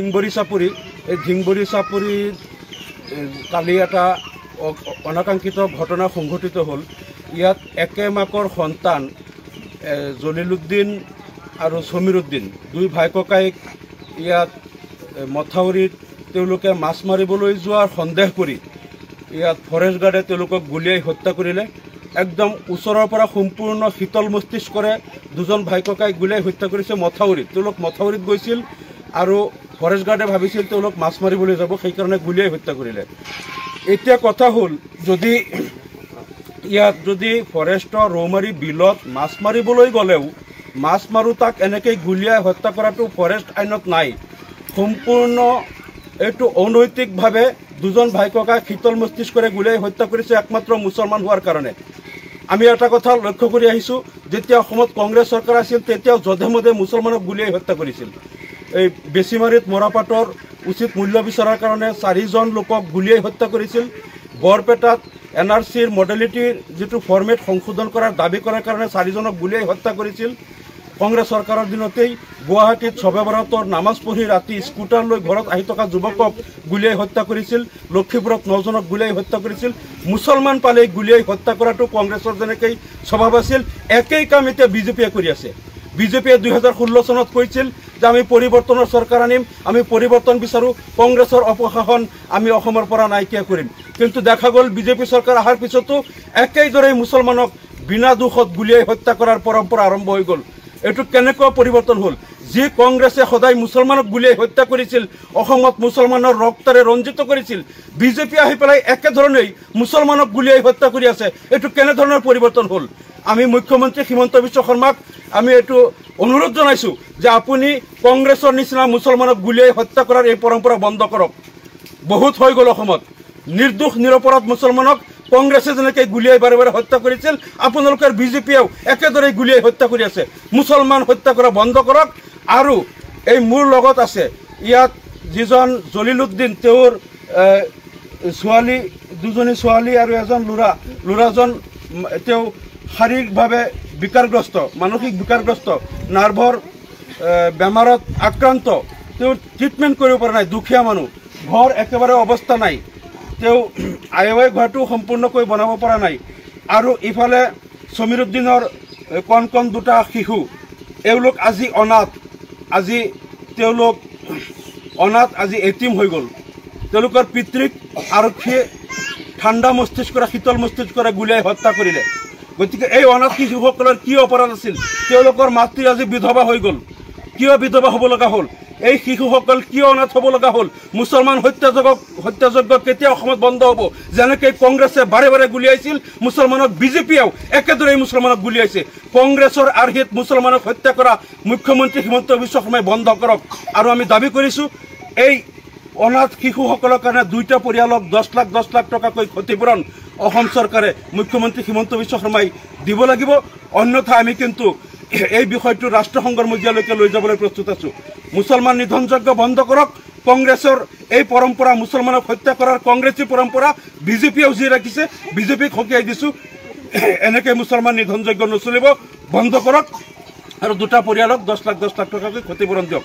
ধিংবৰী চাপৰি এই ধিংবৰী চাপৰিত কালি এটা অনাকাংক্ষিত ঘটনা সংঘটিত হ'ল। ইয়াত একে মাকৰ সন্তান জলিলুদ্দিন আৰু সমীৰুদ্দিন দুই ভাই ককাইক ইয়াত মথাউৰিত তেওঁলোকে মাছ মাৰিবলৈ যোৱাৰ সন্দেহ কৰি ইয়াত ফৰেষ্ট গাৰ্ডে তেওঁলোকক গুলিয়াই হত্যা কৰিলে। একদম ওচৰৰ পৰা সম্পূৰ্ণ শীতল মস্তিষ্কৰে দুজন ভাই ককাইক গুলিয়াই হত্যা কৰিছে মথাউৰিত। তেওঁলোক মথাউৰিত গৈছিল আৰু ফৰেষ্ট গাৰ্ডে ভাবিছিল তেওঁলোক মাছ মাৰিবলৈ যাব, সেইকাৰণে গুলিয়াই হত্যা কৰিলে। এতিয়া কথা হ'ল, যদি ফৰেষ্টৰ ৰৌমাৰী বিলত মাছ মাৰিবলৈ গ'লেও মাছ মাৰোঁ তাক এনেকৈ গুলিয়াই হত্যা কৰাটো ফৰেষ্ট আইনত নাই। সম্পূৰ্ণ এইটো অনৈতিকভাৱে দুজন ভাই ককাই শীতল মস্তিষ্কৰে গুলিয়াই হত্যা কৰিছে একমাত্ৰ মুছলমান হোৱাৰ কাৰণে। আমি এটা কথা লক্ষ্য কৰি আহিছোঁ, যেতিয়া অসমত কংগ্ৰেছ চৰকাৰ আছিল তেতিয়াও যধে মধে মুছলমানক গুলিয়াই হত্যা কৰিছিল। এই বেছিমাৰীত মৰাপাটৰ উচিত মূল্য বিচৰাৰ কাৰণে 4জন লোকক গুলিয়াই হত্যা কৰিছিল। বৰপেটাত NRCৰ মডেলিটিৰ যিটো ফৰ্মেট সংশোধন কৰাৰ দাবী কৰাৰ কাৰণে 4জনক গুলিয়াই হত্যা কৰিছিল। কংগ্ৰেছ চৰকাৰৰ দিনতেই গুৱাহাটীত শবে বৰাতৰ নামাজ পঢ়ি ৰাতি স্কুটাৰ লৈ ঘৰত আহি থকা যুৱকক গুলিয়াই হত্যা কৰিছিল। লক্ষীপুৰত 9জনক গুলিয়াই হত্যা কৰিছিল। মুছলমান পালেই গুলিয়াই হত্যা কৰাটো কংগ্ৰেছৰ যেনেকৈ স্বভাৱ আছিল, একেই কাম এতিয়া বিজেপিয়ে কৰি আছে। বিজেপিয়ে 2016 চনত কৈছিল যে আমি পৰিৱৰ্তনৰ চৰকাৰ আনিম, আমি পৰিৱৰ্তন বিচাৰোঁ, কংগ্ৰেছৰ অপশাসন আমি অসমৰ পৰা নাইকিয়া কৰিম। কিন্তু দেখা গ'ল বিজেপি চৰকাৰ অহাৰ পিছতো একেইদৰে মুছলমানক বিনা দোষত গুলিয়াই হত্যা কৰাৰ পৰম্পৰা আৰম্ভ হৈ গ'ল। এইটো কেনেকুৱা পৰিৱৰ্তন হ'ল? যি কংগ্ৰেছে সদায় মুছলমানক গুলিয়াই হত্যা কৰিছিল, অসমত মুছলমানৰ ৰক্তৰে ৰঞ্জিত কৰিছিল, বিজেপি আহি পেলাই একেধৰণেই মুছলমানক গুলিয়াই হত্যা কৰি আছে। এইটো কেনেধৰণৰ পৰিৱৰ্তন হ'ল? আমি মুখ্যমন্ত্ৰী হিমন্ত বিশ্ব শৰ্মাক আমি এইটো অনুৰোধ জনাইছোঁ যে আপুনি কংগ্ৰেছৰ নিচিনা মুছলমানক গুলিয়াই হত্যা কৰাৰ এই পৰম্পৰা বন্ধ কৰক। বহুত হৈ গ'ল অসমত নিৰ্দোষ নিৰপৰাধ মুছলমানক কংগ্ৰেছে যেনেকৈ গুলিয়াই বাৰে বাৰে হত্যা কৰিছিল, আপোনালোকৰ বিজেপিয়েও একেদৰে গুলিয়াই হত্যা কৰি আছে। মুছলমান হত্যা কৰা বন্ধ কৰক। আৰু এই মোৰ লগত আছে ইয়াত যিজন জলিলুদ্দিন, তেওঁৰ ছোৱালী, দুজনী ছোৱালী আৰু এজন ল'ৰাজন তেওঁ শাৰীৰিকভাৱে বিকাৰগ্ৰস্ত, মানসিক বিকাৰগ্ৰস্ত, নাৰ্ভৰ বেমাৰত আক্ৰান্ত। তেওঁ ট্ৰিটমেণ্ট কৰিব পৰা নাই, দুখীয়া মানুহ, ঘৰ একেবাৰে অৱস্থা নাই, তেওঁ আই ঘৰটো সম্পূৰ্ণকৈ বনাব পৰা নাই। আৰু ইফালে সমীৰুদ্দিনৰ কণ দুটা শিশু, এওঁলোক আজি অনাথ, আজি এটিম হৈ গ'ল। তেওঁলোকৰ পিতৃক আৰক্ষীয়ে ঠাণ্ডা মস্তিষ্কৰে শীতল মস্তিষ্কৰে গুলিয়াই হত্যা কৰিলে। গতিকে এই অনাথ শিশুসকলৰ কি অপৰাধ আছিল? তেওঁলোকৰ মাতৃ আজি বিধৱা হৈ গ'ল। কিয় বিধৱা হ'ব লগা হ'ল? এই শিশুসকল কিয় অনাথ হ'ব লগা হ'ল? মুছলমান হত্যাযজ্ঞ কেতিয়া অসমত বন্ধ হ'ব? যেনেকৈ কংগ্ৰেছে বাৰে বাৰে গুলিয়াইছিল মুছলমানক, বিজেপিয়েও একেদৰে মুছলমানক গুলিয়াইছে। কংগ্ৰেছৰ আৰ্হিত মুছলমানক হত্যা কৰা মুখ্যমন্ত্ৰী হিমন্ত বিশ্ব শৰ্মাই বন্ধ কৰক। আৰু আমি দাবী কৰিছোঁ এই অনাথ শিশুসকলৰ কাৰণে 2টা পৰিয়ালক 10 লাখ টকাকৈ ক্ষতিপূৰণ অসম চৰকাৰে, মুখ্যমন্ত্ৰী হিমন্ত বিশ্ব শৰ্মাই দিব লাগিব। অন্যথা আমি কিন্তু এই বিষয়টো ৰাষ্ট্ৰসংঘৰ মজিয়ালৈকে লৈ যাবলৈ প্ৰস্তুত আছোঁ। মুছলমান নিধনযজ্ঞ বন্ধ কৰক। কংগ্ৰেছৰ এই পৰম্পৰা, মুছলমানক হত্যা কৰাৰ কংগ্ৰেছী পৰম্পৰা বিজেপিয়েও যি ৰাখিছে, বিজেপিক সকীয়াই দিছোঁ। এনেকৈ মুছলমান নিধনযজ্ঞ নচলিব, বন্ধ কৰক। আৰু 2টা পৰিয়ালক 10 লাখ টকাকৈ ক্ষতিপূৰণ দিয়ক।